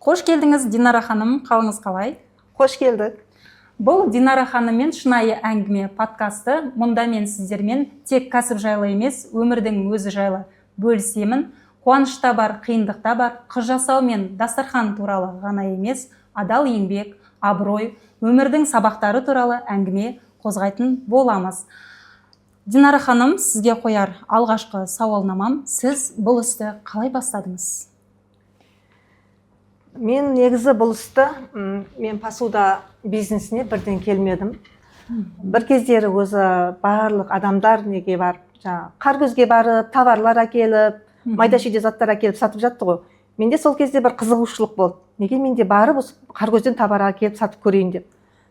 Қош келдіңіз, Динара ханым, қалыңыз қалай? Қош келдік. Бұл Динара ханыммен шынайы әңгіме подкасты. Мұнда мен сіздермен тек кәсіп жайлы емес, өмірдің өзі жайлы бөлісемін. Қуанышта бар, қиындықта бар, қыз жасау мен дастархан туралы ғана емес, адал еңбек, абырой, өмірдің сабақтары туралы әңгіме қозғайтын боламыз. Динара ханым, сізге қояр алғашқы сауалнамам, сіз бұл істі қалай бастадыңыз? Мен негізі бұл істі, мен посуда бизнесіне бірден келмедім. Бір кездері өзі барлық адамдар неге барып, қаргөзге барып, товарлар әкеліп, майда-шүйде заттар әкеліп сатып жатты ғой. Менде сол кезде бір қызығушылық болды. Неге менде барып, қаргөзден товар әкеліп сатып көрейін деп.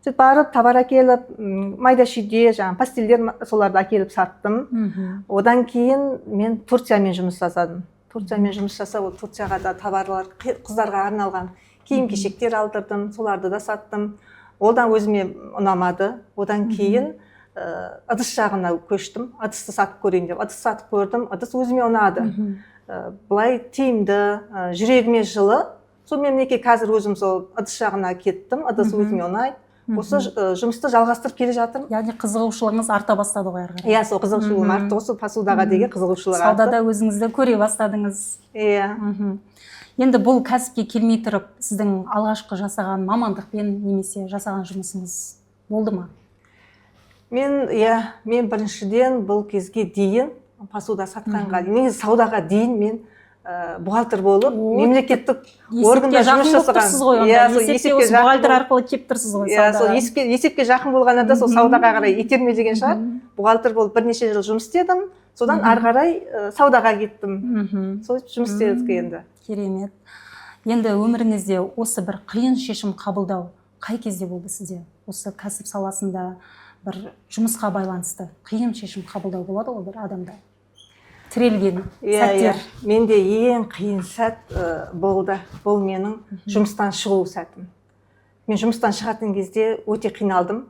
Сөйтіп барып, товар әкеліп, майда-шүйде, пастельдер соларды әкеліп саттым. Одан кейін мен Турциямен жұмыс жасадым. Турциямен жұмыс жасап, ол Турцияға да товарлар, қыздарға арналған киім-кешектер алдырдым, соларды да саттым. Одан өзіме ұнамады. Одан кейін ыдыс жағына көштім. Ыдысты сатып көрейін деп. Ыдыс сатып көрдім, ыдыс өзіме ұнады. Былай тиімді, жүрегіме жылы. Сонымен мінекей қазір өзім сол ыдыс жағына кеттім. Ыдыс өзіме ұнайды. Осы жұмысты жалғастырып келе жатырмын. Яғни қызығушылығыңыз арта бастады ғой әрі қарай. Иә, сол қызығушылығым артты, осы посудаға деген қызығушылық артты. Саудада өзіңізді көре бастадыңыз. Иә. Енді бұл кәсіпке келмей тұрып, сіздің алғашқы жасаған мамандықпен немесе жасаған жұмысыңыз болды ма? Мен біріншіден бұл кезге дейін посуда сатқанға, негізі саудаға дейін мен бухгалтер болып, мемлекеттік органда жұмыс жасаған. Есепке осы бухгалтер арқылы кеп тұрсыз ғой саудаға. Есепке жақын болғанда сол саудаға қарай итермелеген шығар. Бухгалтер болып бірнеше жыл жұмыс істедім. Содан ары қарай саудаға кеттім. Сол жұмыс істедік енді. Керемет. Енді өміріңізде осы бір қиын шешім қабылдау қай кезде болды сізде? Осы кәсіп саласында бір жұмысқа байланысты қиын шешім қабылдау болады ғой бір адамда? Тірелген сәттер. Менде ең қиын сәт болды. Бұл менің жұмыстан шығу сәтім. Мен жұмыстан шығатын кезде өте қиналдым.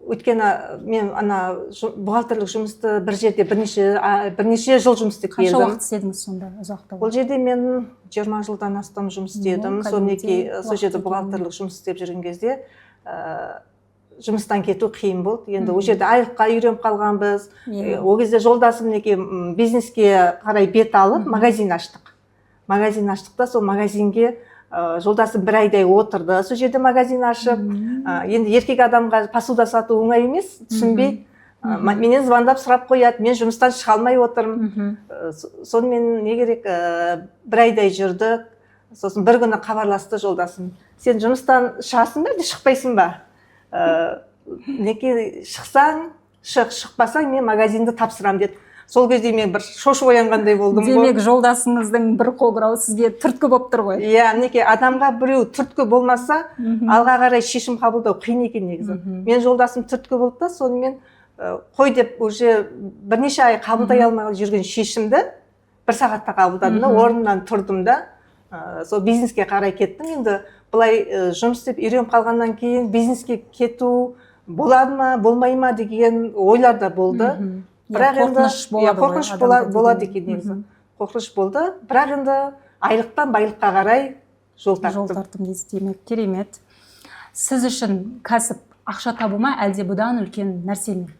Өйткені мен бухгалтерлік жұмысты бір жерде бірнеше жыл жұмыс істеп келдім. Қанша уақыт істедіңіз сонда ұзақта? Ол жерде мен 20 жылдан астам жұмыс істедім. Сол жерде бухгалтерлік жұмыс істеп жүрген кезде жұмыстан кету қиын болды. Енді ол жерде айлыққа үйреніп қалғанбыз. Ол кезде жолдасым бизнеске қарай бет алып, магазин аштық. Магазин аштық та сол магазинге жолдасым бір айдай отырды. Сол жерде магазин ашып, енді еркек адамға посуда сату оңай емес, түсінбей. Менен звондап сұрап қояды, мен жұмыстан шыға алмай отырмын. Сонымен не керек, бір айдай жүрдік. Сосын бір күні хабарласты жолдасым. Сен жұмыстан шығасың ба, шықпайсың ба? Неке шықсаң, шықпасаң мен магазинді тапсырам деді. Сол кезде мен бір шошып оянғандай болдым. Демек жолдасыңыздың бір қоңырауы сізге түрткі болып тұр ғой. Иә, неке адамға біреу түрткі болмаса, алға қарай шешім қабылдау қиын екен негізі. Мен жолдасым түрткі болды да, сонымен қой деп уже бірнеше ай қабылдай алмай жүрген шешімді бір сағатта қабылдадым да, орнымнан тұрдым да, сол бизнеске қарай кеттім. Енді бұлай жұмыс істеп үйреніп қалғаннан кейін бизнеске кету болады ма, болмай ма деген ойлар да болды. Қорқыныш болады екен негізі. Қорқыныш болды. Бірақ енді айлықтан байлыққа қарай жол тарттым дейсіз, демек. Керемет. Сіз үшін кәсіп ақша табу ма, әлде бұдан үлкен нәрсе ме?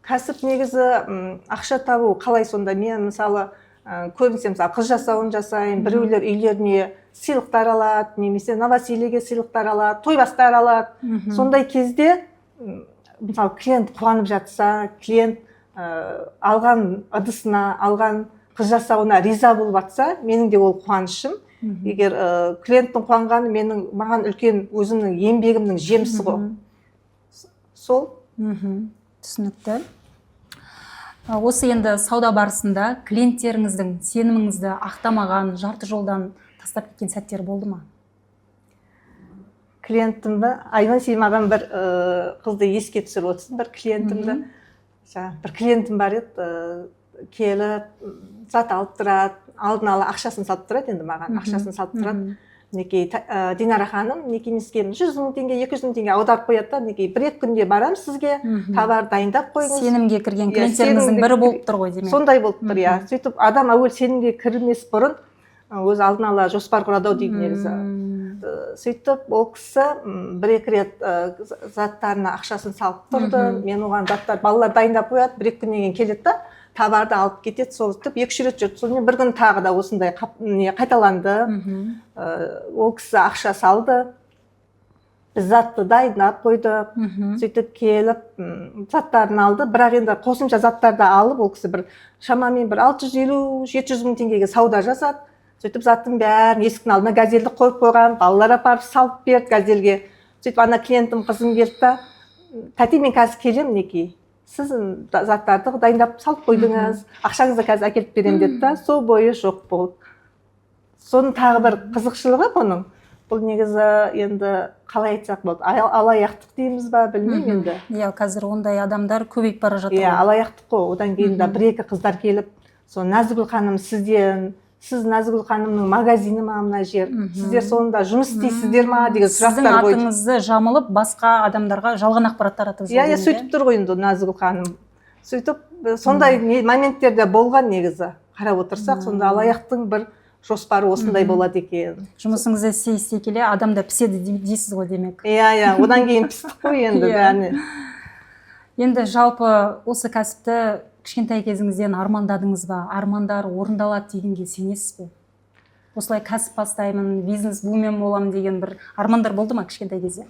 Кәсіп негізі ақша табу қалай сонда? Мен мысалы көбінесе қыз жасауын жасайын, біреулер үйлеріне сыйлықтар алады, немесе новосельеге сыйлықтар алады, тойбастар алады. Сондай кезде мысалы клиент қуанып жатса, клиент алған ыдысына, алған қыз жасауына риза болып жатса, менің де ол қуанышым. Егер клиенттің қуанғаны маған үлкен өзімнің еңбегімнің жемісі ғой. Сол. Түсінікті. Осы енді сауда барысында клиенттеріңіздің сеніміңізді ақтамаған, жарты жолдан тастап кеткен сәттер болды ма? Клиентімді, Айнан, сен маған бір қызды еске түсіріп отырсың, бір клиентімді. Бір клиентім бар еді, келіп, зат алып тұрады, алдын ала ақшасын салып тұрады, енді маған ақшасын салып тұрады. Динара ханым, некемізге 100 мың теңге, 200 мың теңге аударып қояды да, бір-екі күнде барам сізге, товар дайындап қойыңыз. Сенімге кірген клиенттеріңіздің бірі болып тұр ғой демек. Сондай болып тұр, иә. Сөйтіп адам әуел сенімге кірмес бұрын өзі алдын ала жоспар құрады ау дейді негізі. Сөйтіп ол кісі бір екі рет заттарына ақшасын салып тұрды. Мен оған заттар балалар дайындап қояды, бір екі күннен кейін келеді да товарды алып кетеді. Сөйтіп екі үш рет жүрді. Сонымен бір күн тағы да осындай қайталанды. Ол кісі ақша салды, біз затты дайындап қойдық. Сөйтіп келіп заттарын алды, бірақ енді қосымша заттарды алып ол кісі бір шамамен бір 650-700 мың теңгеге сауда жасады. Сөйтіп заттың бәрін есіктің алдына газельді қойып қойған, балалар апарып салып берді газельге. Сөйтіп ана клиентім қызым келді да, тәте мен қазір келемін, мінекей, сіз заттарды дайындап салып қойдыңыз, ақшаңызды қазір әкеліп беремін деді да, сол бойы жоқ болды. Соның тағы бір қызықшылығы бұның, бұл негізі енді қалай айтсақ болды, алаяқтық дейміз ба, білмеймін енді. Иә, қазір ондай адамдар көбейіп бара жатыр. Иә, алаяқтық қой. Одан кейін де бір екі қыздар келіп, сол Назгүл ханым сіз Назгүл ханымның магазині ма мына жер, сіздер сонда жұмыс істейсіздер ма деген сұрақтар қойды. Сіздің атыңызды жамылып басқа адамдарға жалған ақпарат таратып жүрген. Иә, сөйтіп тұр ғой енді Назгүл ханым. Сөйтіп сондай моменттер болған негізі. Қарап отырсақ, сонда алаяқтың бір жоспары осындай болады екен. Жұмысыңызды істей келе адамда піседі дейсіз ғой демек. Иә, одан кейін пістік қой енді бәріне. Енді жалпы осы кәсіпті кішкентай кезіңізден армандадыңыз ба? Армандар орындалады дегенге сенесіз бе? Осылай кәсіп бастаймын, бизнес-вумен боламын деген бір армандар болды ма кішкентай кезде?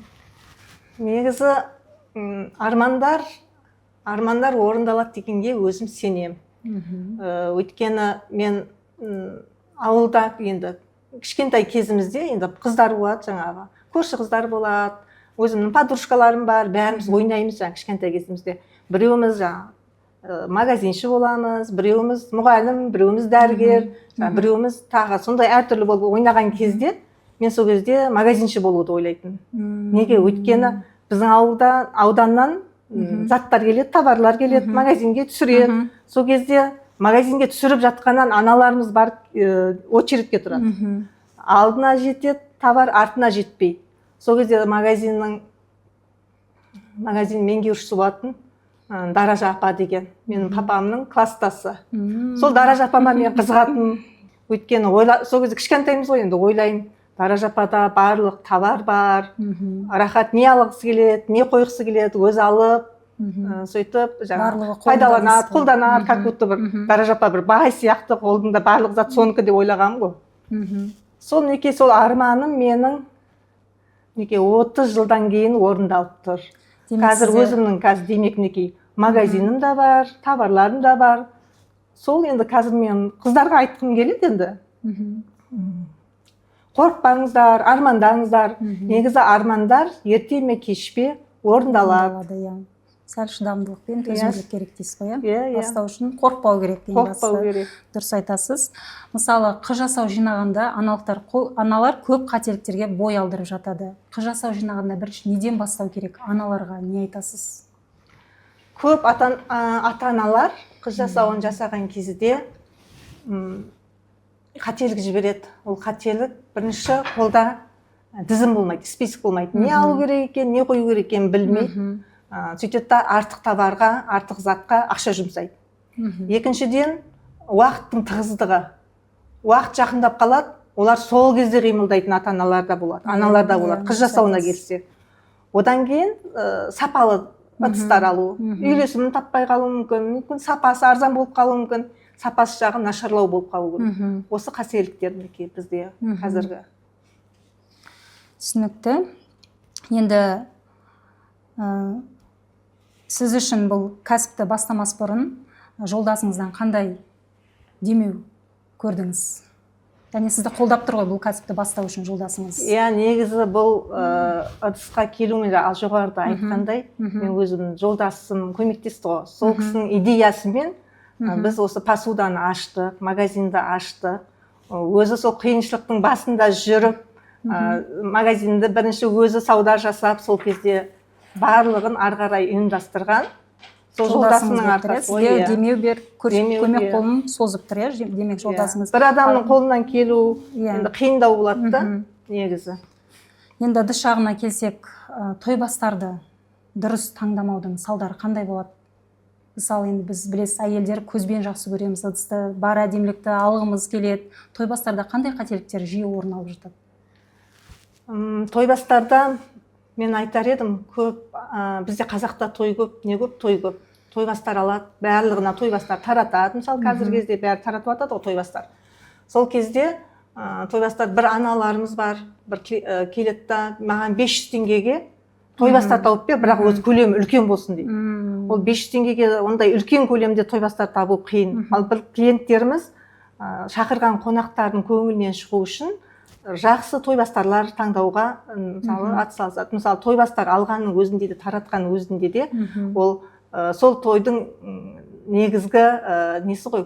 Негізі армандар орындалады дегенге өзім сенем. Өйткені мен ауылда енді кішкентай кезімізде енді қыздар болады, жаңағы көрші қыздар болады, өзімнің подружкаларым бар, бәріміз ойнаймыз кішкентай кезімізде. Біреуіміз магазинші боламыз, біреуіміз мұғалім, біреуіміз дәрігер, біреуіміз тағы сондай әртүрлі болып ойнаған кезде мен сол кезде магазинші болуды ойлайтын. Неге? Өйткені біздің ауданнан заттар келеді, товарлар келеді, магазинге түсіреді. Сол кезде магазинге түсіріп жатқаннан аналарымыз барып очередке тұрады. Алдына жетеді товар, артына жетпейді. Сол кезде магазин меңгерушісі болатын Даража апа деген, менің папамның класстасы. Сол Даража апама мен қызығатынмын. Өйткені сол кезде кішкентаймыз ғой, енді ойлаймын, Даража апада барлық товар бар, рахат не алғысы келеді, не қойғысы келеді, өзі алып, сөйтіп пайдаланады, қолданады, как будто бір Даража апа бір бай сияқты, қолында барлық зат соныкі деп ойлағам ғой. Сол неке сол арманым менің 30 жылдан кейін орындалып тұр. Қазір өзімнің демек неке магазинім да бар, товарларым да бар. Сол енді қазір мен қыздарға айтқым келеді енді. Қорықпаңыздар, армандаңыздар. Негізі армандар ерте ме кеш пе орындалады. Сәл шыдамдылықпен төзімділік керек дейсіз ғой, бастау үшін қорықпау керек деген басты. Дұрыс айтасыз. Мысалы, қыз жасау жинағанда аналар көп қателіктерге бой алдырып жатады. Қыз жасау жинағанда бірінші неден бастау керек? Аналарға не айтасыз? Көп ата-аналар қыз жасауын жасаған кезде қателік жібереді. Ол қателік бірінші қолда тізім болмайды, список болмайды. Не алу керек екен, не қою керек екенін білмейді. Сөйтеді да артық товарға, артық затқа ақша жұмсайды. Екіншіден, уақыттың тығыздығы. Уақыт жақындап қалады, олар сол кезде қимылдайтын ата-аналар да болады, аналар да болады, қыз жасауына келсе. Одан кейін сапалы ыдыстар алу, үйлесімін таппай қалуы мүмкін, сапасы арзан болып қалуы мүмкін, сапасы жағы нашарлау болып қалуы мүмкін. Осы қателіктер бізде қазіргі. Түсінікті. Енді сіз үшін бұл кәсіпті бастамас бұрын жолдасыңыздан қандай демеу көрдіңіз? Яғни сізді қолдап тұр ғой бұл кәсіпті бастау үшін жолдасыңыз? Иә, негізі бұл ыдысқа келуімен жоғарыда айтқандай, мен өзім жолдасым көмектесті ғой. Сол кісінің идеясымен біз осы посуданы аштық, магазинді аштық. Өзі сол қиыншылықтың басында жүріп, магазинді бірінші өзі сауда жасап, сол кезде барлығын ары қарай ұйымдастырған. Сол жолдасының арқасы. Демеу беріп, көмек қолын созып тұр, демек жолдасыңыз. Бір адамның қолынан келу енді қиындау болады да, негізі. Енді ыдыс жағына келсек, тойбастарды дұрыс таңдамаудың салдары қандай болады? Мысалы енді біз білесіз, әйелдер көзбен жақсы көреміз ыдысты, бар әдемілікті алғымыз келеді. Тойбастарда қандай қателіктер жиі орын алып жатады? Тойбастарда мен айтар едім, көп бізде қазақта той көп, не көп, той көп. Тойбастар алады, барлығына тойбастар таратады. Мысалы қазіргі кезде бәрі таратып жатады ғой тойбастар. Сол кезде тойбастар бір аналарымыз бар, бір келеді да маған 500 теңгеге тойбастар тауып бер, бірақ өз көлемі үлкен болсын дейді. Ол 500 теңгеге ондай үлкен көлемде тойбастар табу қиын. Ал бір клиенттеріміз шақырған қонақтардың көңілінен шығу үшін жақсы тойбастарлар таңдауға мысалы атсалысады. Мысалы тойбастар алғанның өзінде де, таратқанның өзінде де ол сол тойдың негізгі несі ғой,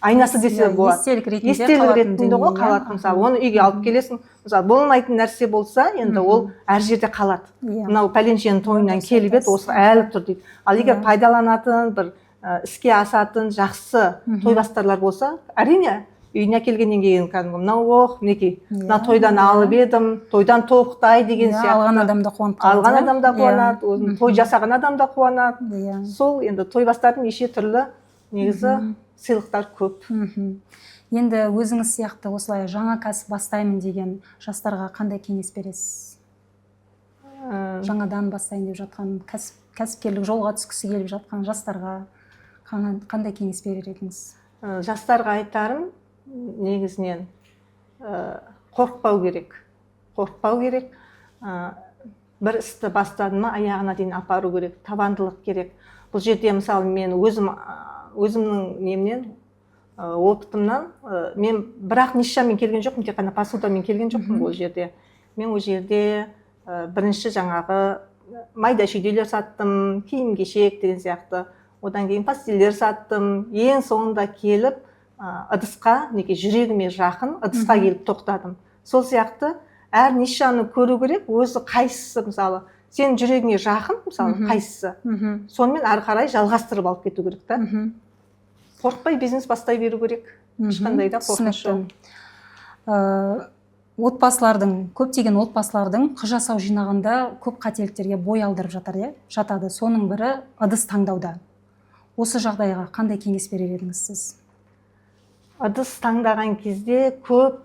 айнасы десе болады. Естелік ретінде ғой қалады. Мысалы оны үйге алып келесің. Мысалы болмайтын нәрсе болса, енді ол әр жерде қалады. Мынау пәленшенің тойынан келіп еді, осы әлі тұр дейді. Ал егер пайдаланатын, бір іске асатын жақсы тойбастарлар болса, әрине үйіне келгеннен кейін кәдімгі мынау мінекей, мына тойдан алып едім, тойдан тоқтай деген сияқты. Алған адам да қуанып қалады. Алған адам да қуанады, той жасаған адам да қуанады. Сол енді тойбастардың неше түрлі негізі сыйлықтар көп. Енді өзіңіз сияқты осылай жаңа кәсіп бастаймын деген жастарға қандай кеңес бересіз? Жаңадан бастайын деп жатқан, кәсіпкерлік жолға түскісі келіп жатқан жастарға қандай кеңес берер едіңіз? Жастарға айтарым, негізінен қорықпау керек. Бір істі бастадым ма, аяғына дейін апару керек, табандылық керек. Бұл жерде мысалы мен өзімнің немнен, опытымнан, мен бірақ нишамен келген жоқпын, тек қана посудамен келген жоқпын ол жерде. Мен ол жерде бірінші жаңағы майда шүйделер саттым, киім кешек деген сияқты. Одан кейін пастелдер саттым. Ең соңында келіп ыдысқа, неге жүрегіме жақын ыдысқа келіп тоқтадым. Сол сияқты әр нишаны көру керек, өзі қайсысы, мысалы сен жүрегіңе жақын, мысалы қайсысы, сонымен ары қарай жалғастырып алып кету керек та. Қорықпай бизнес бастай беру керек. Ешқандай да қорқыныш жоқ. Көптеген отбасылардың қыз жасау жинағында көп қателіктерге бой алдырып жатады. Соның бірі ыдыс таңдауда. Осы жағдайға қандай кеңес берер едіңіз сіз? Ыдыс таңдаған кезде көп,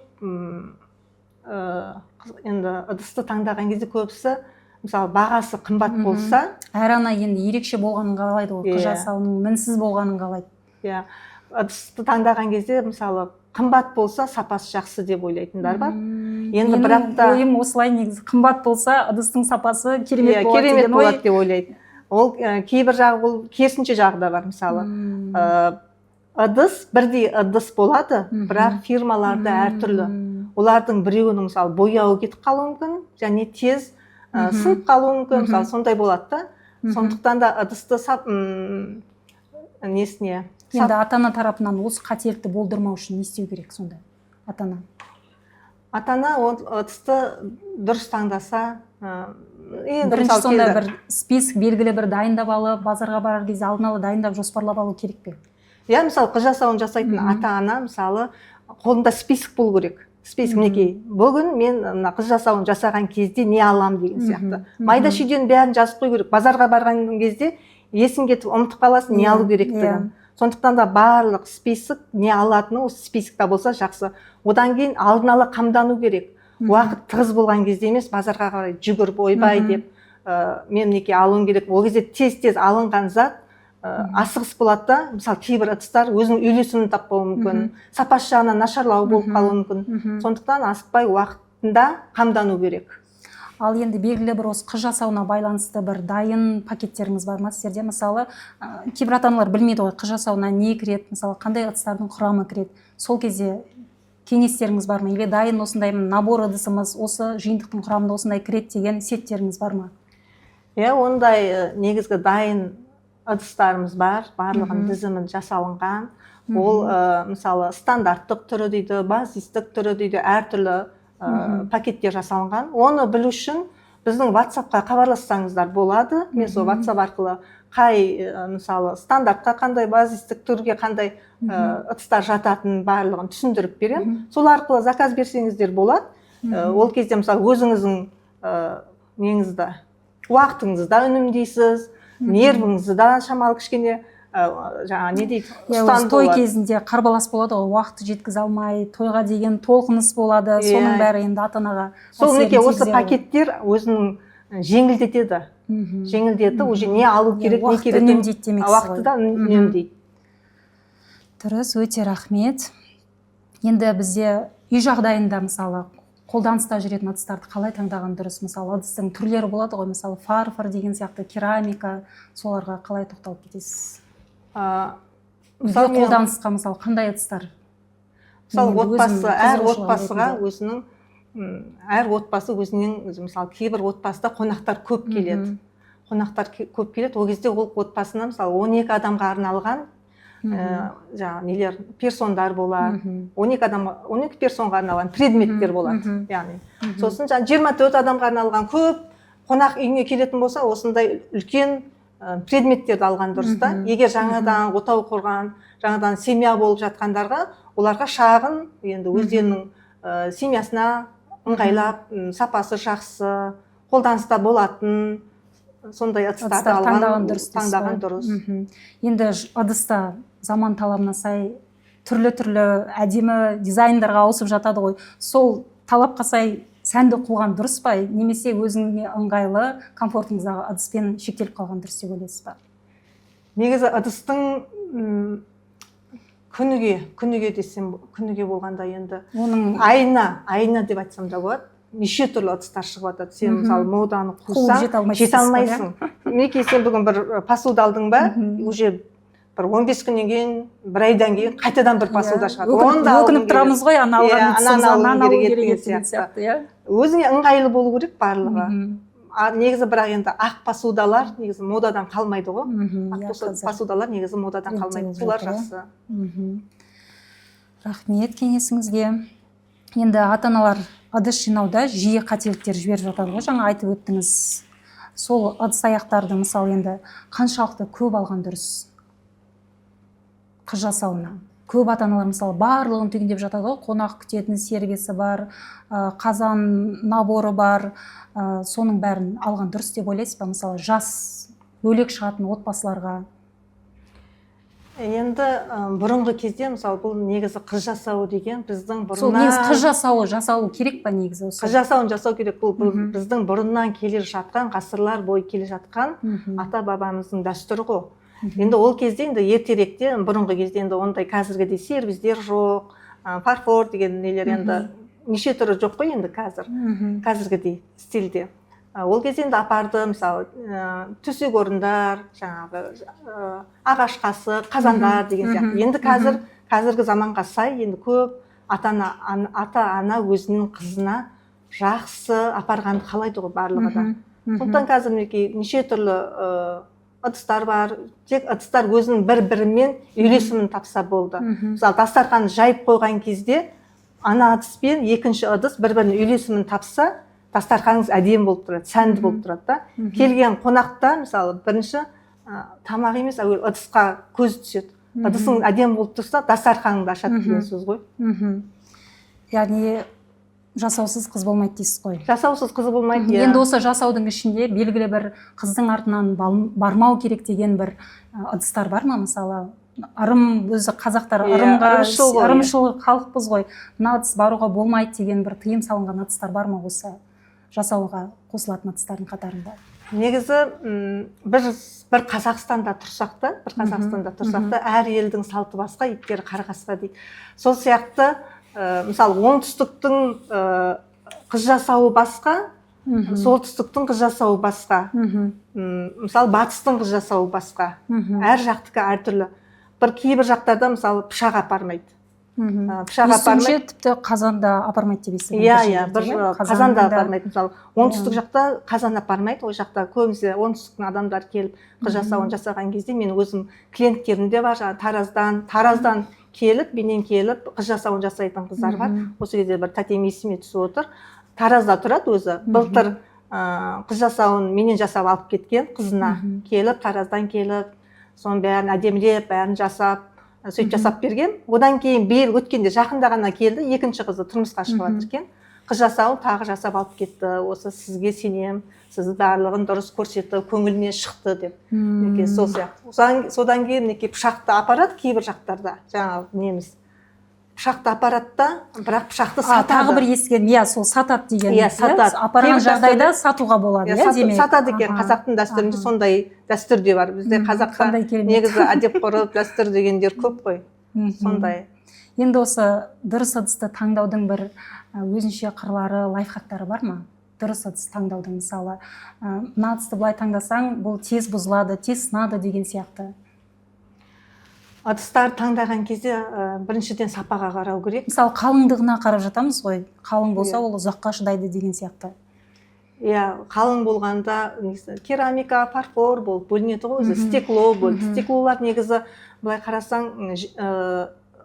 енді ыдысты таңдаған кезде көбісі, мысалы бағасы қымбат болса, әр ана енді ерекше болғанын қалайды ғой, қыз жасауының мінсіз болғанын қалайды. Ыдысты таңдаған кезде, мысалы қымбат болса, сапасы жақсы деп ойлайтындар бар. Енді бірақ та ойым осылай, негізі қымбат болса, ыдыстың сапасы керемет болады деп ойлайды. Ол кейбір жағы, ол керісінше жағы да бар, мысалы. Ыдыс бірдей ыдыс болады, бірақ фирмаларда әртүрлі. Олардың біреуінің мысалы бояуы кетіп қалуы мүмкін, және тез сынып қалуы мүмкін, мысалы сондай болады да. Сондықтан да ыдысты несіне. Енді ата-ана тарапынан осы қателікті болдырмау үшін не істеу керек сонда? Ата-ана ыдысты дұрыс таңдаса, бірінші сонда бір список белгілі бір дайындап алып, базарға барар кезде алдын ала дайындап жоспарлап алу керек пе? Мысалы қыз жасауын жасайтын ата-ана мысалы қолында список болу керек. Список мінекей, бүгін мен қыз жасауын жасаған кезде не алам деген сияқты. Майда шүйден бәрін жазып қою керек. Базарға барған кезде есің кетіп ұмытып қаласың, не алу керектігін. Сондықтан да барлық список не алатыны осы списокта болса жақсы. Одан кейін алдын ала қамдану керек. Уақыт тығыз болған кезде емес, базарға қарай жүгіріп ойбай деп, мен мінекей алуым керек. Ол кезде тез алынған зат асығыс болады да, мысалы кейбір ыдыстар өзінің үйлесімін таппауы мүмкін, сапасы жағынан нашарлау болып қалуы мүмкін. Сондықтан асықпай уақытында қамдану керек. Ал енді белгілі бір осы қыз жасауына байланысты бір дайын пакеттеріңіз бар ма сіздерде? Мысалы, кейбір ата-аналар білмейді ғой, қыз жасауына не кіреді, мысалы қандай ыдыстардың құрамы кіреді. Сол кезде кеңестеріңіз бар ма? Или дайын осындай набор ыдысымыз осы жиынтықтың құрамында осындай кіреді деген сеттеріңіз бар ма? Ондай негізгі дайын ыдыстарымыз бар, барлығын тізімін жасалынған. Ол мысалы стандарттық түрі дейді, базистік түрі дейді, әртүрлі пакеттер жасалынған. Оны білу үшін біздің WhatsApp-қа хабарлассаңыздар болады. Мен сол WhatsApp арқылы қай мысалы стандартқа қандай, базистік түрге қандай ыдыстар жататынын барлығын түсіндіріп берем. Сол арқылы заказ берсеңіздер болады. Ол кезде мысалы өзіңіздің неңізді, уақытыңызды да үнемдейсіз, нервіңізді да шамалы кішкене жаңа не дейді, ұстанды той кезінде қарбалас болады ғой, уақыт жеткізе алмай, тойға деген толқыныс болады, соның бәрі енді ата-анаға сол неге осы пакеттер өзінің жеңілдетеді. Жеңілдетіп, уже не алу керек, не керек, уақытты да үнемдейді. Дұрыс, өте рахмет. Енді бізде үй жағдайында мысалы қолданыста жүретін ыдыстарды қалай таңдаған дұрыс? Мысалы ыдыстың түрлері болады ғой, мысалы фарфор деген сияқты, керамика, соларға қалай тоқталып кетесіз? Мысалы қолданысқа мысалы қандай ыдыстар? Мысалы әр отбасы өзінің, мысалы кейбір отбасыда қонақтар көп келеді. Ол кезде ол отбасына мысалы 12 адамға арналған жаңа нелер, персондар болады, 12 персонға арналған предметтер болады. Яғни сосын 24 адамға арналған көп қонақ үйіне келетін болса, осындай үлкен предметтерді алған дұрыс та. Егер жаңадан отау құрған, жаңадан семья болып жатқандарға, оларға шағын, енді өздерінің семьясына ыңғайлап, сапасы жақсы, қолданыста болатын сондай ыдыстарды таңдаған дұрыс. Енді ыдыста заман талабына сай түрлі әдемі дизайндарға ауысып жатады ғой. Сол талапқа сай сәнді қуған дұрыс па, немесе өзіңе ыңғайлы, комфортыңыздағы ыдыспен шектеліп қалған дұрыс деп ойлайсыз ба? Негізі ыдыстың күніге десем, күніге болғанда енді айына деп айтсам да болады. Неше түрлі ыдыстар шығып жатады. Сен мысалы моданы қусаң, жете алмайсың. Мінекей сен бүгін бір посуда алдың ба, уже бір 15 күннен кейін, бір айдан кейін қайтадан бір посуда шығады. Өкініп тұрамыз ғой, ана алу керек деген сияқты. Өзіңе ыңғайлы болу керек барлығы. Негізі бірақ енді ақ посудалар негізі модадан қалмайды ғой. Ақ посудалар негізі модадан қалмайды. Солар жақсы. Рахмет кеңесіңізге. Енді ата-аналар ыдыс жинауда жиі қателіктер жіберіп жатады ғой, жаңа айтып өттіңіз. Сол ыдыс аяқтарды мысалы енді қаншалықты көп алған дұрыс қыз жасауына? Көп ата-аналар мысалы барлығын түгендеп жатады ғой, қонақ күтетін сервисі бар, қазан наборы бар, соның бәрін алған дұрыс деп ойлайсыз ба? Мысалы жас бөлек шығатын отбасыларға. Енді бұрынғы кезде мысалы бұл негізі қыз жасауы деген біздің бұрыннан... Сол негізі қыз жасауы керек па негізі? Қыз жасауын жасау керек, бұл біздің бұрыннан келе жатқан, ғасырлар бойы келе жатқан ата-бабамыздың дәстүрі ғой. Енді ол кезде, енді ертеректе, бұрынғы кезде енді ондай қазіргідей сервистер жоқ, фарфор деген нелер енді неше түрі жоқ қой енді қазіргідей стильде. Ол кезде енді апарды, мысалы, төсек орындар, жаңағы ағаш қасы, қазандар деген сияқты. Енді қазіргі заманға сай, енді көп ата-ана өзінің қызына жақсы апарғанды қалайды ғой барлығы да. Сондықтан қазір неше түрлі ыдыстар бар, тек ыдыстар өзінің бір-бірімен үйлесімін тапса болды. Мысалы, дастархан жайып қойған кезде, ана ыдыспен екінші ыдыс бір-бірінің үйлесімін тапса, дастарханыңыз әдемі болып тұрады, сәнді болып тұрады да. Келген қонақта, мысалы, бірінші тамақ емес, әуел ыдысқа көз түседі. Ыдысың әдемі болып тұрса, дастарханыңды ашады деген сөз ғой. Яғни жасаусыз қыз болмайды дейсіз ғой. Жасаусыз қыз болмайды. Енді осы жасаудың ішінде белгілі бір қыздың артынан бармау керек деген бір ыдыстар бар ма? Мысалы, өзі қазақтар ырымшыл халықпыз ғой. Мына ыдыс баруға болмайды деген бір тыйым салынған ыдыстар бар ма осы жасауға қосылатын ыдыстардың қатарында? Негізі бір Қазақстанда тұрсақ та, әр елдің салты басқа, иттері қарғасқа дейді. Сол сияқты, мысалы, оңтүстіктің қыз жасауы басқа, солтүстіктің қыз жасауы басқа. Мысалы, батыстың қыз жасауы басқа. Әр жақтікі әртүрлі. Бір кейбір жақтарда, мысалы, пышақ апармайды. Үстіңше тіпті қазанда апармайды деп естідім. Бір қазанда апармайды. Мысалы, оңтүстік жақта қазан апармайды. Ол жақта көбісі оңтүстіктің адамдар келіп қыз жасауын жасаған кезде, мен өзім клиенттерім де бар, тараздан келіп, менен келіп қыз жасауын жасайтын қыздар бар. Осы кезде бір тәтем есіме түсіп отыр. Таразда тұрады өзі. Былтыр қыз жасауын менен жасап алып кеткен қызына келіп, тараздан келіп, соның бәрін әдемілеп, бәрін жасап, сөйтіп жасап берген. Одан кейін биыл өткенде жақында ғана келді, екінші қызы тұрмысқа шығып жатыр екен. қыз жасауын тағы жасап алып кетті, осы сізге сенем, сіз барлығын дұрыс көрсетті, көңілінен шықты деп. Мінекей сол сияқты. Содан кейін мінекей пышақты апарады кейбір жақтарда, жаңағы неміз пышақты апарады да, бірақ пышақты сатады. Тағы бір естіген, сол сатады деген. Сатады. Апарған жағдайда сатуға болады, демек. Сатады екен, қазақтың дәстүрінде сондай дәстүр де бар. Бізде қазақта негізі әдеп ғұрып дәстүр дегендер көп қой. Сондай. Енді осы дұрыс ыдысты таңдаудың бір өзінше қырлары, лайфхактары бар ма? Дұрыс ыдыс таңдаудың, мысалы, мына ыдысты былай таңдасаң, бұл тез бұзылады, тез сынады деген сияқты. Ыдыстар таңдаған кезде біріншіден сапаға қарау керек. Мысалы, қалыңдығына қарап жатамыз ғой. Қалың болса, ол ұзаққа шыдайды деген сияқты. Қалың болғанда керамика, фарфор болып бөлінеді ғой, өзі стекло болды. Стеклолар негізі былай қарасаң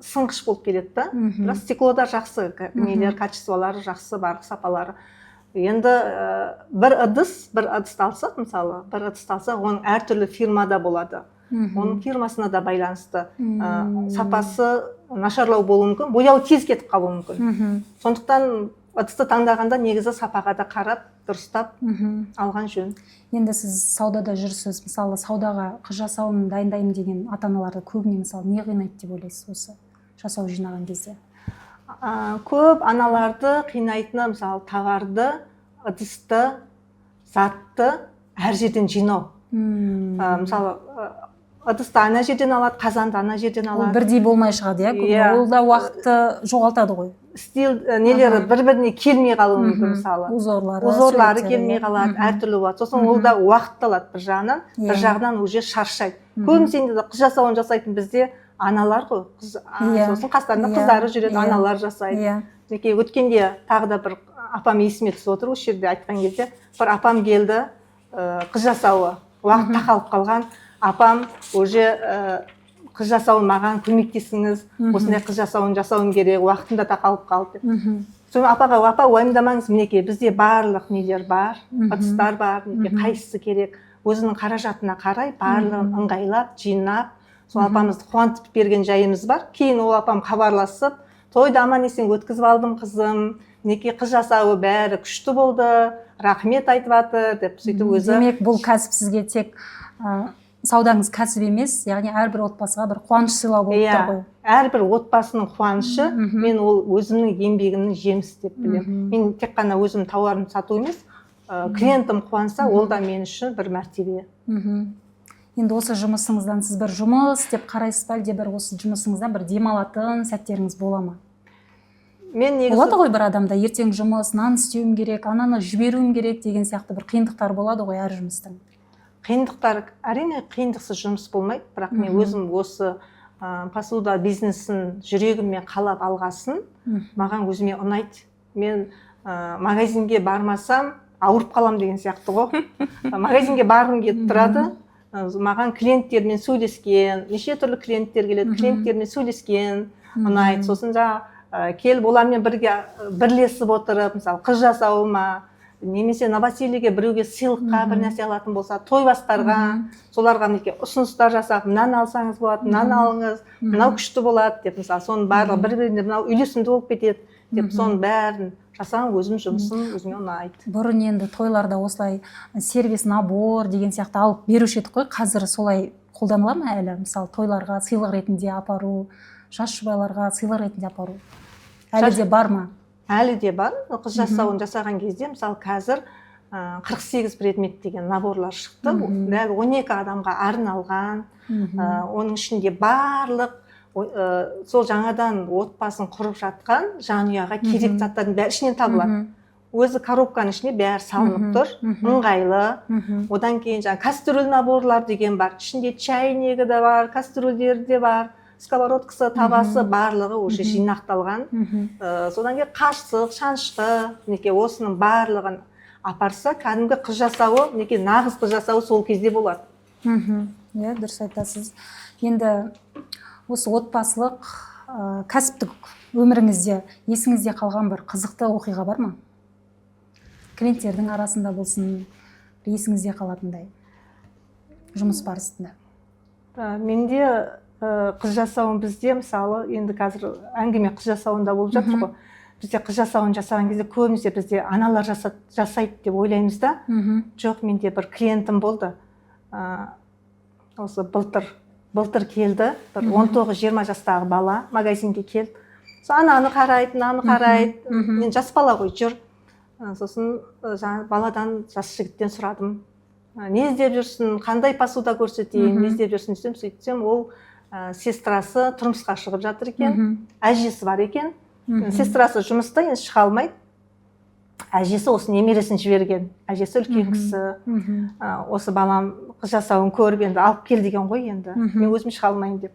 сынғыш болып келеді да. Бірақ стеклода жақсы, нелер, качестволары жақсы, бар сапалары. Енді бір ыдысты алсақ, мысалы, бір ыдысты алсақ, оның әртүрлі фирмада болады. Оның фирмасына да байланысты. Сапасы нашарлау болуы мүмкін, бояу тез кетіп қалуы мүмкін. Сондықтан ыдысты таңдағанда негізі сапаға да қарап, дұрыстап алған жөн. Енді сіз саудада жүрсіз, мысалы, саудаға қыз жасауын дайындаймын деген ата-аналарды көбіне, мысалы, не қинайды деп ойлайсыз осы жасау жинаған кезде? Көп аналарды қинайтыны, мысалы, товарды, ыдысты, затты әр жерден жинау. Мысалы, ыдысты ана жерден алады, қазанды ана жерден алады. Ол бірдей болмай шығады, ол да уақытты жоғалтады ғой. Стил нелері бір-біріне келмей қалуы мүмкін, мысалы. Узорлары келмей қалады, әртүрлі болады. Сосын ол да уақытты алады бір жағынан, бір жағынан уже шаршайды. Көбінесе қыз жасауын жасайтын бізде аналар ғой. Сосын қастарында қыздары жүреді, аналар жасайды. Өткенде тағы да бір апам есіме түсіп отыр, осы жерде айтқан кезде, бір апам келді, қыз жасауы, уақыт тақалып қалған. Апам уже қыз жасауын маған көмектесіңіз, осындай қыз жасауын жасауым керек, уақытында тақалып қалды. Соны апаға, апа уайымдамаңыз, мінекей бізде барлық нелер бар, ыдыстар бар, қайсысы керек, өзінің қаражатына қарай барлығын ыңғайлап, жинап, сол апамызды қуантып берген жайымыз бар. Кейін ол апам хабарласып, тойды аман есен өткізіп алдым қызым, мінекей қыз жасауы бәрі күшті болды, рахмет айтып жатыр деп сөйтіп өзі. Демек бұл кәсіп сізге тек саудаңыз кәсіп емес, яғни әрбір отбасыға бір қуаныш сыйлау болып тұр ғой. Әрбір отбасының қуанышы, мен ол өзімнің еңбегімнің жемісі деп білемін. Мен тек қана өзім тауарымды сату емес, клиентім қуанса, ол да мен үшін бір мәртебе. Енді осы жұмысыңыздан сіз бір жұмыс деп қарайсыз ба, әлде бір осы жұмысыңыздан бір демалатын сәттеріңіз бола ма? Болады ғой бір адамда ертең жұмыс, нан істеуім керек, ананы жіберуім керек деген сияқты бір қиындықтар болады ғой әр жұмыстың. Қиындықтар, әрине қиындықсыз жұмыс болмайды, бірақ мен өзім осы посуда бизнесін жүрегіммен қалап алғасын, маған өзіме ұнайды. Мен магазинге бармасам, ауырып қалам деген сияқты ғой. Магазинге барғым келіп тұрады, маған клиенттермен сөйлескен, неше түрлі клиенттер келеді, клиенттермен сөйлескен ұнайды. Сосын келіп олармен бірге бірлесіп отырып, мысалы қыз жасауы ма, немесе новосельеге біреуге сыйлыққа бір нәрсе алатын болса, тойбастарға, соларға мінекей ұсыныстар жасап, мынаны алсаңыз болады, мынаны алыңыз, мынау күшті болады деп, мысалы, соның барлығы бір-біріне мынау үйлесімді болып кетеді деп, соның бәрін жасаған өзім жұмысым өзіме ұнайды. Бұрын енді тойларда осылай сервис набор деген сияқты алып беруші едік қой, қазір солай қолданыла ма әлі? Мысалы, тойларға сыйлық ретінде апару, жас жұбайларға сыйлық ретінде апару. Әлі де бар ма? Әлі де бар. Қыз жасауын жасаған кезде, мысалы, қазір 48 предмет деген наборлар шықты. Дәл 12 адамға арналған, оның ішінде барлық сол жаңадан отбасын құрып жатқан жанұяға керек заттардың бәрі ішінен табылады. Өзі коробканың ішіне бәрі салынып тұр, ыңғайлы. Одан кейін кастрюль наборлар деген бар. Ішінде чайнигі де бар, кастрюльдер де бар. Сковородкасы, табасы барлығы уже жинақталған. Содан кейін қашсық, шанышқы, мінекей осының барлығын апарса, кәдімгі қыз жасауы, мінекей нағыз қыз жасауы сол кезде болады. Дұрыс айтасыз. Енді осы отбасылық, кәсіптік өміріңізде есіңізде қалған бір қызықты оқиға бар ма? Клиенттердің арасында болсын, есіңізде қалатындай жұмыс барысында. Менде қыз жасауын бізде, мысалы, енді қазір әңгіме қыз жасауында болып жатыр ғой. бізде қыз жасауын жасаған кезде көбінесе бізде аналар жасайды деп ойлаймыз да. Жоқ, менде бір клиентім болды. Осы былтыр келді, бір 19-20 жастағы бала магазинге келді. Ананы қарайды, мынаны қарайды. Мен жас бала ғой, жүр. Сосын баладан, жас жігіттен сұрадым. Не іздеп жүрсің, қандай посуда көрсетейін, не іздеп жүрсің десем, сөйтсем, ол сестрасы тұрмысқа шығып жатыр екен, әжесі бар екен. Сестрасы жұмыста, енді шыға алмайды. Әжесі осы немересін жіберген. Әжесі үлкен кісі. Осы балам қыз жасауын көріп, енді алып кел деген ғой енді. Мен өзім шыға алмайын деп.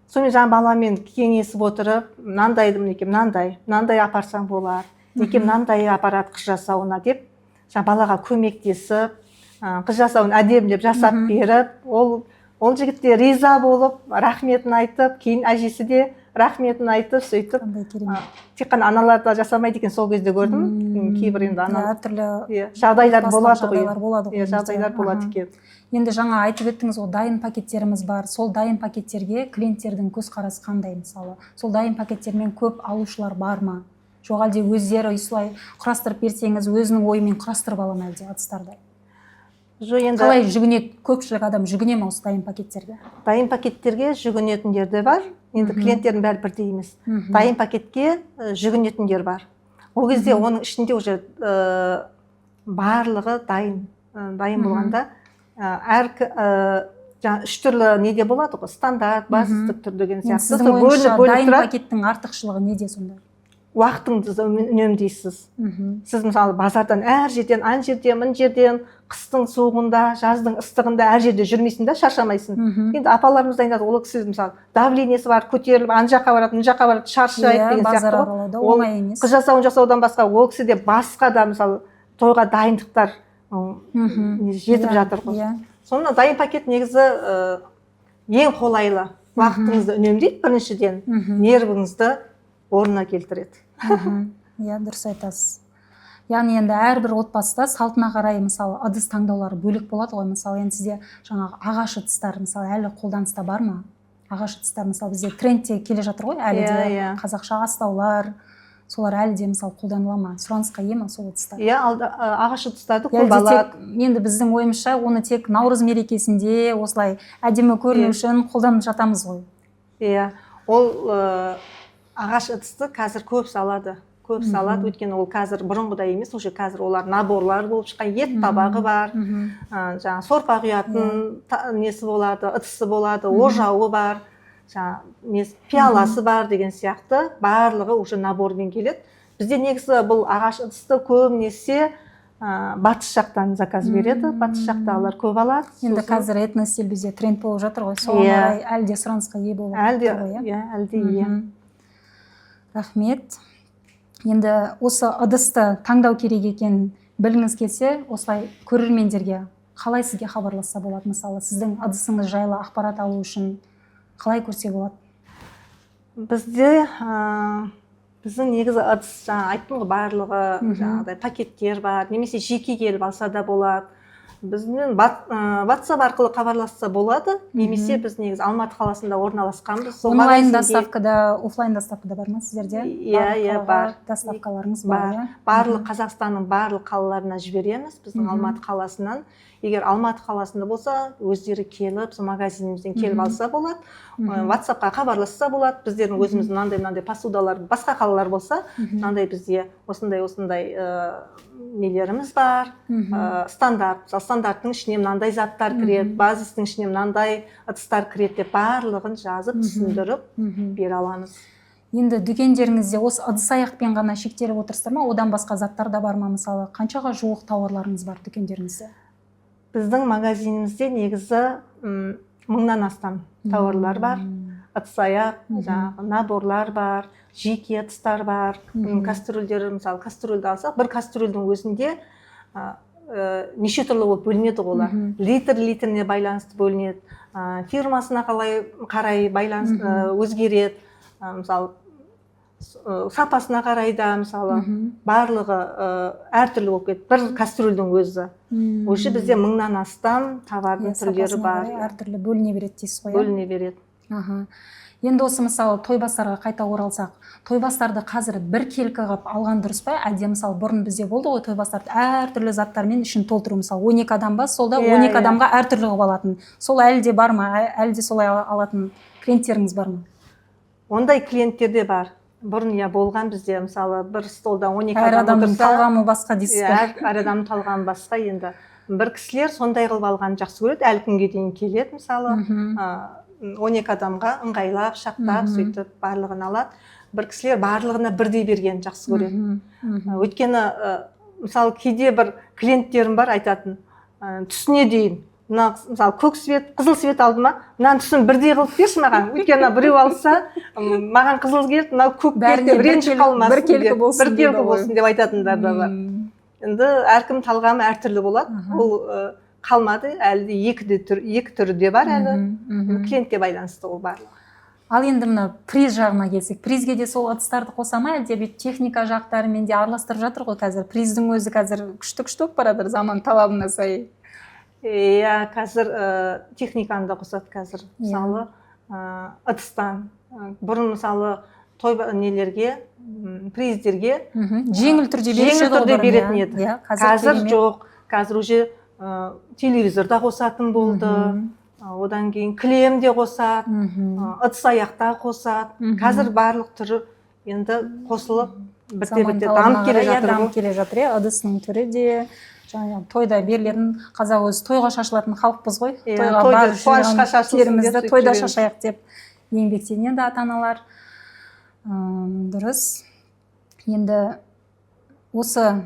Сонымен жаңа баламен кеңесіп отырып, мынандайды мінекей, мынандай апарсаң болар. Неке мынандай апарат қыз жасауына деп, жаңа балаға көмектесіп, қыз жасауын әдемілеп жасап беріп, ол жігіт те риза болып, рахметін айтып, кейін әжесі де рахметін айтып, сөйтіп, тек қана аналарда жасамайды екен, сол кезде көрдім. Кейбір енді әртүрлі жағдайлар болады ғой. Жағдайлар болады екен. Енді жаңа айтып өттіңіз, ол дайын пакеттеріміз бар. Сол дайын пакеттерге клиенттердің көзқарасы қандай, мысалы? Сол дайын пакеттермен көп алушылар бар ма? Жоқ, әлде өздері осылай құрастырып берсеңіз, өзінің ойымен құрастырып ала ма әлде ыдыстарды? Қалай жүгінеді, көпшілік адам жүгіне ме осы дайын пакеттерге? Дайын пакеттерге жүгінетіндер де бар. Енді клиенттердің бәрі бірдей емес. Дайын пакетке жүгінетіндер бар. Ол кезде оның ішінде уже барлығы дайын болғанда, үш түрлі неде болады ғой, стандарт, базистік түр деген сияқты. Сіздің ойыңызша дайын пакеттің артықшылығы неде сонда? Уақытыңызды үнемдейсіз. Сіз мысалы базардан әр жерден, ан жерден, мын жерден, қыстың суығында, жаздың ыстығында әр жерде жүрмейсің да, шаршамайсың. Енді апаларымыз да айтады, ол кісі мысалы давлениесі бар, көтеріліп, ан жаққа барады, мын жаққа барады, шаршайды деген сияқты. Ол қыз жасауын жасаудан басқа ол кісі де басқа да мысалы тойға дайындықтар жетіп жатыр ғой. Сонда дайын пакет негізі ең қолайлы. Уақытыңызды үнемдейді біріншіден, нервіңізді орнына келтіреді. Иә, дұрыс айтасыз. Яғни енді әрбір отбасыда салтына қарай мысалы ыдыс таңдаулары бөлек болады ғой. Мысалы енді сізде жаңағы ағаш ыдыстар мысалы әлі қолданыста бар ма? Ағаш ыдыстар мысалы бізде трендте келе жатыр ғой, әлі де қазақша астаулар, солар әлі де мысалы қолданыла ма? Сұранысқа ие ма сол ыдыстар? Иә, ағаш ыдыстарды көп алады. Енді біздің ойымызша оны тек Наурыз мерекесінде осылай әдемі көріну үшін қолданып жатамыз ғой. Иә, ол ағаш ыдысты қазір көп салады, өйткені ол қазір бұрынғыдай емес, уже қазір олар наборлар болып шыққан, ет табағы бар, жаңа сорпа құятын несі болады, ыдысы болады, ожауы бар, пиаласы бар деген сияқты, барлығы уже набормен келеді. Бізде негізі бұл ағаш ыдысты көбінесе батыс жақтан заказ береді, батыс жақтағылар көп алады. Енді қазір этностиль бізде тренд болып жатыр ғой, соған қарай әлі де сұранысқа ие болып жатыр ғой. Әлі де ие. Рахмет. Енді осы ыдысты таңдау керек екен білгіңіз келсе, осылай көрермендерге қалай сізге хабарласса болады? Мысалы, сіздің ыдысыңыз жайлы ақпарат алу үшін қалай көрсе болады? Біздің негізі ыдыс, айттым ғой, барлығы жаңағыдай пакеттер бар, немесе жеке келіп алса да болады. Біздің WhatsApp арқылы хабарласса болады, немесе біз негізі Алматы қаласында орналасқанбыз. Онлайн доставкада, офлайн доставкада бар ма сіздерде? Иә, бар. Доставкаларыңыз бар. Барлық Қазақстанның барлық қалаларына жібереміз, біздің Алматы қаласынан. Егер Алматы қаласында болса, өздері келіп, магазинімізден келіп алса болады. WhatsAppқа хабарласса болады. Біздердің өзіміздің мынандай посудалар, басқа қалалар болса, мынандай бізде осындай нелеріміз бар. Стандарттың ішіне мынандай заттар кіреді, базистің ішіне мынандай ыдыстар кіреді деп барлығын жазып, түсіндіріп бере аламыз. Енді дүкендеріңізде осы ыдыс аяқпен ғана шектеліп отырсыздар ма? Одан басқа заттар да бар ма? Мысалы, қаншаға жуық тауарларыңыз бар дүкендеріңізде? Біздің магазинімізде негізі 1000-нан астам тауарлар бар. Ыдыс аяқ, наборлар бар, жеке ыдыстар бар, кастрюльдер, мысалы кастрюльді алсақ, бір кастрюльдің өзінде неше түрлі болып бөлінеді олар. Литріне байланысты бөлінеді, фирмасына қарай байланысты өзгереді. Мысалы сапасына қарай да, мысалы барлығы әртүрлі болып кетті. Бір кастрюльдің өзі. Осы бізде 1000-нан астам товардың түрлері бар. Әртүрлі бөліне береді дейсіз ғой? Бөліне береді. Енді осы мысалы тойбастарға қайта оралсақ, тойбастарды қазір бір келкі қылып алған дұрыс па? Әлде мысалы бұрын бізде болды ғой тойбастарды әртүрлі заттармен ішін толтыру, мысалы 12 адам ба, солда 12 адамға әртүрлі қылып алатын. Сол әлі де бар ма? Әлде солай алатын клиенттеріңіз бар ма? Ондай клиенттер де бар. Бұрын болған бізде, мысалы бір столда 12 әр адам адамның талғамы басқа дейсіз ба? Әр адамның талғамы басқа. Енді бір кісілер сондай қылып алған жақсы көреді, әлі күнге дейін келеді, мысалы 12 адамға ыңғайлап, шақтап, сөйтіп барлығын алады. Бір кісілер барлығына бірдей берген жақсы көреді. Өйткені мысалы кейде бір клиенттерім бар айтатын, түсіне дейін мына мысалы көк свет, қызыл свет алды ма, мынаның түсін бірдей қылып берші маған. Өйткені біреу алса, маған қызыл келді, мынау көк келді, ренжіп қалмасын, бір келкі болсын деп айтатындар да бар. Енді әркім талғамы әртүрлі болады. Ол қалмады, әлі екі түрі де бар әлі. Клиентке байланысты ол барлығы. Ал енді мына приз жағына келсек, призге де сол ыдыстарды қоса ма, әлде техника жақтарымен де араластырып жатыр ғой қазір? Приздің өзі қазір күшті болып баратыр заман талабына сай. Иә, қазір техниканы да қосады қазір. Мысалы, ыдыстан. Бұрын мысалы той нелерге, приздерге жеңіл түрде беретін еді. Қазір жоқ. Қазір уже телевизорда қосатын болды. Одан кейін кілем де қосады, ыдыс аяқта қосады. Қазір барлық түрі енді қосылып бірте-бірте дамып келе жатыр. Ыдысының түрі де, тойда берілетін, қазақ өзі тойға шашылатын халықпыз ғой. Тойға бар жүрген терімізді тойда шашайық деп еңбектенеді ата-аналар. Дұрыс. Енді осы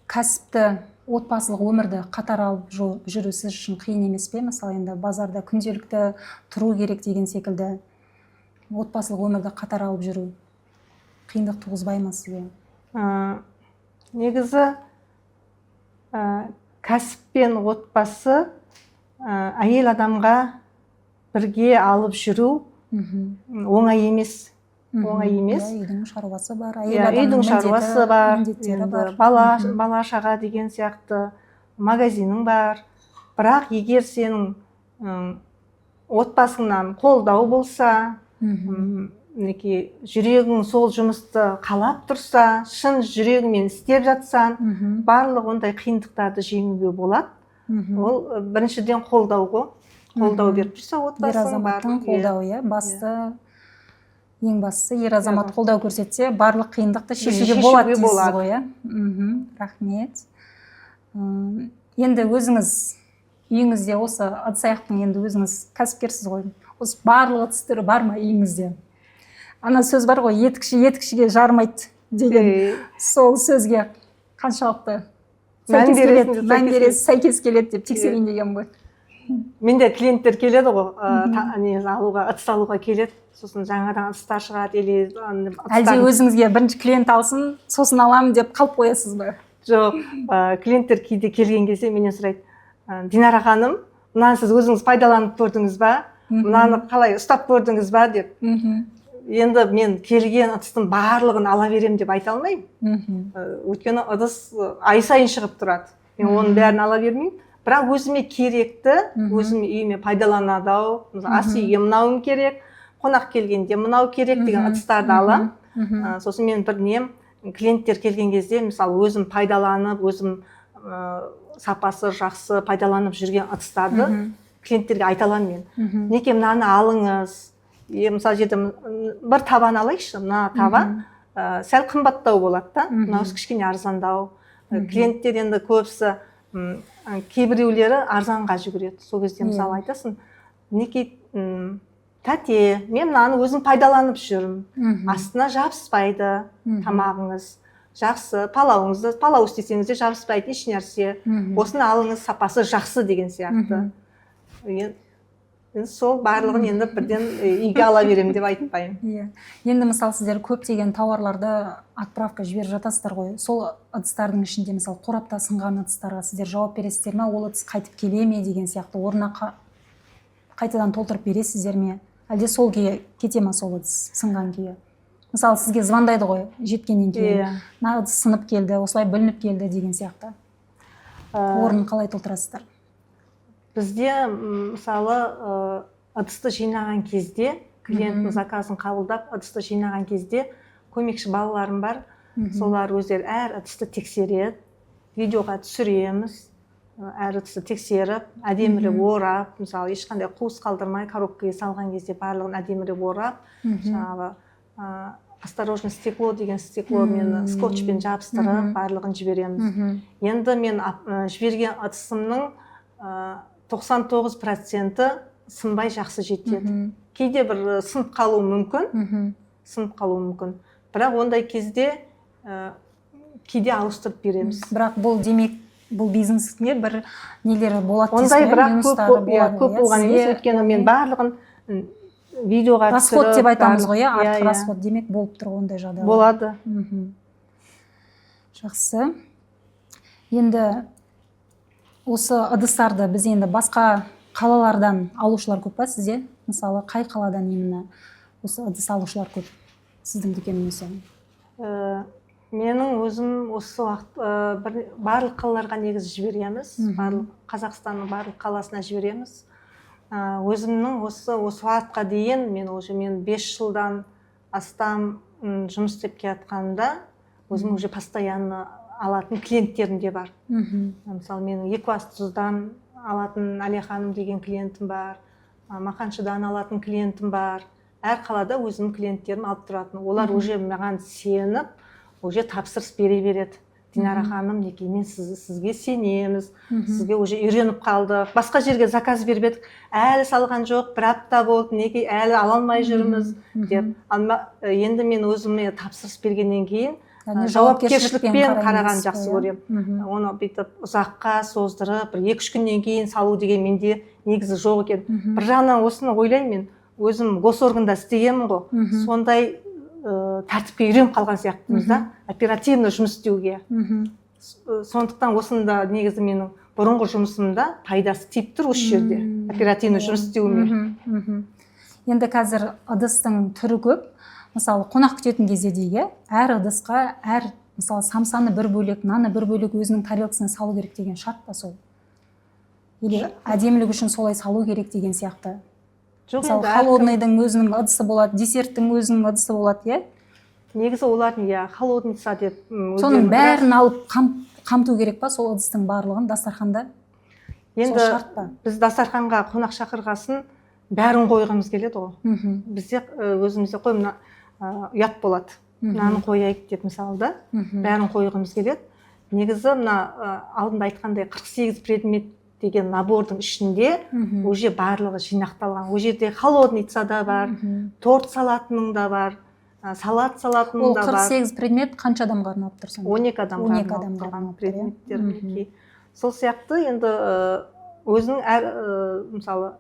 кәсіпті, отбасылық өмірді қатар алып жүру сіз үшін қиын емес пе? Мысалы, енді базарда күнделікті тұру керек деген секілді отбасылық өмірді қатар алып жүру қиындық туғызбай ма сізге? Негізі кәсіп пен отбасы әйел адамға бірге алып жүру оңай емес. Үйдің шаруасы бар, үйдің шаруасы бар, бала шаға деген сияқты, магазинің бар. Бірақ егер сенің отбасыңнан қолдау болса, жүрегің сол жұмысты қалап тұрса, шын жүрегімен істеп жатсан, барлық ондай қиындықтарды жеңуге болады. Ол біріншіден қолдау беріп жүрсе, отбасың бар. Қолдау, басты. Ең бастысы, ер азамат қолдау көрсетсе, барлық қиындықты шешуге болады дейсіз ғой. Рахмет. Енді өзіңіз үйіңізде осы ыдыс аяқтың, енді өзіңіз кәсіпкерсіз ғой. Осы барлық ыдыс түрі бар ма үйіңізде? Ана сөз бар ғой, етікшіге жармайды деген. Сол сөзге қаншалықты сәйкес келеді деп тексерейін деген ғой. Менде клиенттер келеді ғой, ыдыс алуға келеді. Сосын жаңадан ыдыстар шығады. Әлде өзіңізге бірінші клиент алсын, сосын аламын деп қалып қоясыз ба? Жоқ, клиенттер кейде келген кезде менен сұрайды, Динара ханым, мынаны сіз өзіңіз пайдаланып көрдіңіз ба? Мынаны қалай ұстап көрдіңіз ба деп. Енді мен келген ыдыстың барлығын ала берем деп айта алмаймын. Өйткені ыдыс ай сайын шығып тұрады. Мен оның бәрін ала бермеймін. Бірақ өзіме керекті, өзім үйіме пайдаланады ау. Ас үйге мынауым керек, қонақ келгенде мынау керек деген ыдыстарды аламын. Сосын мен бір нем, клиенттер келген кезде, мысалы, өзім пайдаланып, өзім сапасы жақсы пайдаланып жүрген ыдыстарды клиенттерге айта аламын мен. Неке мынаны алыңыз. Мысалы, жерде бір табан алайықшы, мына табан сәл қымбаттау болады да, мынаусы кішкене арзандау. Клиенттер енді көбісі кейбіреулері арзанға жүгіреді. Сол кезде мысалы айтасың, неке тәте, мен мынаны өзім пайдаланып жүрмін. Астына жабыспайды тамағыңыз. Жақсы, палау істесеңіз де жабыспайды еш нәрсе. Осыны алыңыз, сапасы жақсы деген сияқты. Сол барлығын енді бірден үйге ала берем деп айтпаймын. Енді мысалы сіздер көптеген тауарларды отправка жіберіп жатасыздар ғой. Сол ыдыстардың ішінде мысалы қорапта сынған ыдыстарға сіздер жауап бересіздер ме? Ол ыдыс қайтып келе ме деген сияқты, орнына қайтадан толтырып бересіздер ме? Әлде сол күйі кете ме сол ыдыс сынған күйі? Мысалы сізге звондайды ғой жеткеннен кейін. Мына ыдыс сынып келді, осылай бүлініп келді деген сияқты. Орнын қалай толтырасыздар? Бізде мысалы ыдысты жинаған кезде клиенттің заказын қабылдап ыдысты жинаған кезде көмекші балаларым бар. Солар өздері әр ыдысты тексереді, видеоға түсіреміз, әр ыдысты тексеріп, әдемірек орап, мысалы ешқандай қуыс қалдырмай коробкаға салған кезде барлығын әдемірек орап, жаңағы осторожно стекло деген стекломен скотчпен жабыстырып барлығын жібереміз. Енді мен жіберген ыдысымның 99% сынбай жақсы жетеді. Кейде бір сынып қалуы мүмкін, бірақ ондай кезде кейде ауыстырып береміз. Бірақ бұл демек бұл бизнесте бір нелері болады дейсіз бе? Ондай бірақ көп болған емес, өйткені мен барлығын видеоға түсіріп, расход деп айтамыз ғой, артық расход демек болып тұр ондай жағдайлар. Болады. Жақсы. Енді осы ыдыстарды біз енді басқа қалалардан алушылар көп па сізде? Мысалы, қай қаладан именно осы ыдыс алушылар көп сіздің дүкеніңізде? Менің өзім осы уақыт барлық қалаларға негізі жібереміз. Қазақстанның барлық қаласына жібереміз. Өзімнің осы уақытқа дейін мен 5 жылдан астам жұмыс істеп келатқанда өзім уже постоянно алатын клиенттерім де бар. Мысалы, менің Екібастұздан алатын Әлия ханым деген клиентім бар, Мақаншыдан алатын клиентім бар. Әр қалада өзімнің клиенттерім алып тұратын. Олар уже маған сеніп, уже тапсырыс бере береді. Динара ханым, мен сізге сенеміз, сізге уже үйреніп қалдық. Басқа жерге заказ беріп едік, әлі салған жоқ, бір апта болды, әлі ала алмай жүрміз деп. Енді мен өзіме тапсырыс бергеннен кейін жауапкершілікпен қараған жақсы көремін. Оны бүйтіп ұзаққа создырып, 2-3 күннен кейін салу деген менде негізі жоқ екен. Бір жағынан осыны ойлаймын, өзім госорганда істегенмін ғой, сондай тәртіпке үйреніп қалған сияқтымыз да, оперативно жұмыс істеуге. Сондықтан осында негізі менің бұрынғы жұмысымда пайдасы тиіп тұр осы жерде, оперативно жұмыс істеуіме. Енді қазір ыдыстың түрі көп. Мысалы, қонақ күтетін кезде дейге, әр ыдысқа, мысалы, самсаны бір бөлек, наны бір бөлек өзінің тарелкасына салу керек деген шарт па сол? Или әдемілік үшін солай салу керек деген сияқты? Мысалы, холодныйдың өзінің ыдысы болады, десерттің өзінің ыдысы болады, е? Негізі олардың, холодница деп. Соның бәрін алып қамту керек па, сол ыдыстың барлығын дастарханда? Енді біз дастарханға қонақ шақырғасын бәрін қойғымыз келеді ғой. Бізде өзімізде қой, мына ұят болады. Мынаны қояйық деп мысалы да, бәрін қойғымыз келеді. Негізі мына алдында айтқандай 48 предмет деген набордың ішінде уже барлығы жинақталған. Ол жерде холодница да бар, торт салатының да бар, салат салатының да бар. Ол 48 предмет қанша адамға арналып тұр сонда? 12 адамға арналып тұрған предметтер. Сол сияқты енді өзінің әр мысалы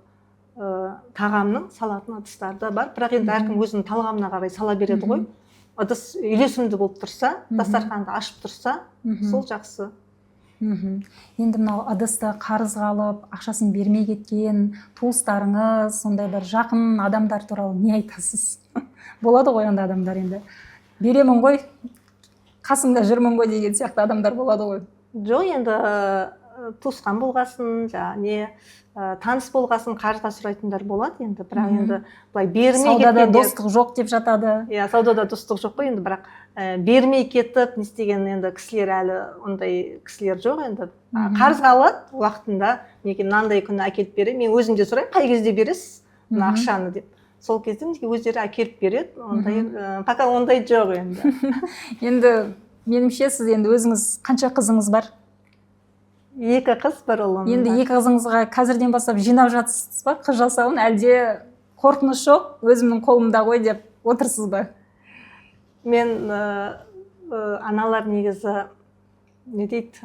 тағамның салатын ыдыстары да бар, бірақ енді әркім өзінің талғамына қарай сала береді ғой. Ыдыс үйлесімді болып тұрса, дастарханды ашып тұрса, сол жақсы. Енді мынау ыдысты қарызға алып, ақшасын бермей кеткен туыстарыңыз, сондай бір жақын адамдар туралы не айтасыз? Болады ғой ондай адамдар енді. Беремін ғой, қасымда жүрмін ғой деген сияқты адамдар болады ғой. Жоқ, енді туысқан болғасын, таныс болғасын қарызға сұрайтындар болады енді, бірақ енді былай бермей кеткендер. Саудада достық жоқ деп жатады. Саудада достық жоқ қой енді, бірақ бермей кетіп не істеген енді кісілер әлі ондай кісілер жоқ енді. Қарызға алады уақытында, мынандай күні әкеліп беремін, мен өзім де сұраймын, қай кезде бересіз мына ақшаны деп. Сол кезде өздері әкеліп береді, пока ондай жоқ енді. Енді меніңше сіз енді өзіңіз қанша қызыңыз бар? 2 қыз, 1 ұлым. Енді 2 қызыңызға қазірден бастап жинап жатсыз ба, қыз жасауын, әлде қорқыныш жоқ, өзімнің қолымда ғой деп отырсыз ба? Мен аналар негізі не дейді,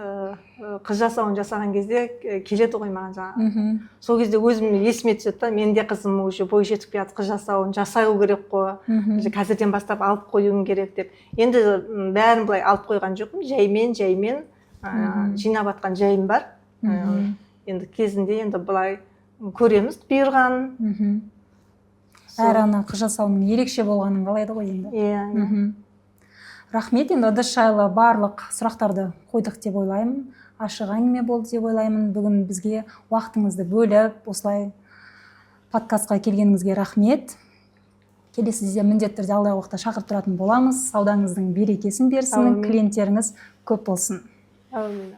қыз жасауын жасаған кезде келеді ғой маған жаңа. Сол кезде өзім есіме түседі, мен де қызым уже бой жетіп келеді, қыз жасауын жасау керек қой, қазірден бастап алып қоюым керек деп. Енді бәрін былай алып қойған жоқпын, жаймен жинап атқан жайым бар. Енді кезінде енді былай көреміз бұйырғанын. Әр ана қыз жасауының ерекше болғанын қалайды ғой енді. Рахмет, енді ыдыс жайлы барлық сұрақтарды қойдық деп ойлаймын. Ашық әңгіме болды деп ойлаймын. Бүгін бізге уақытыңызды бөліп, осылай подкастқа келгеніңізге рахмет. келесіде міндетті түрде алдағы уақытта шақырып тұратын боламыз. Саудаңыздың берекесін берсін, Аумин. клиенттеріңіз көп болсын. Әумин.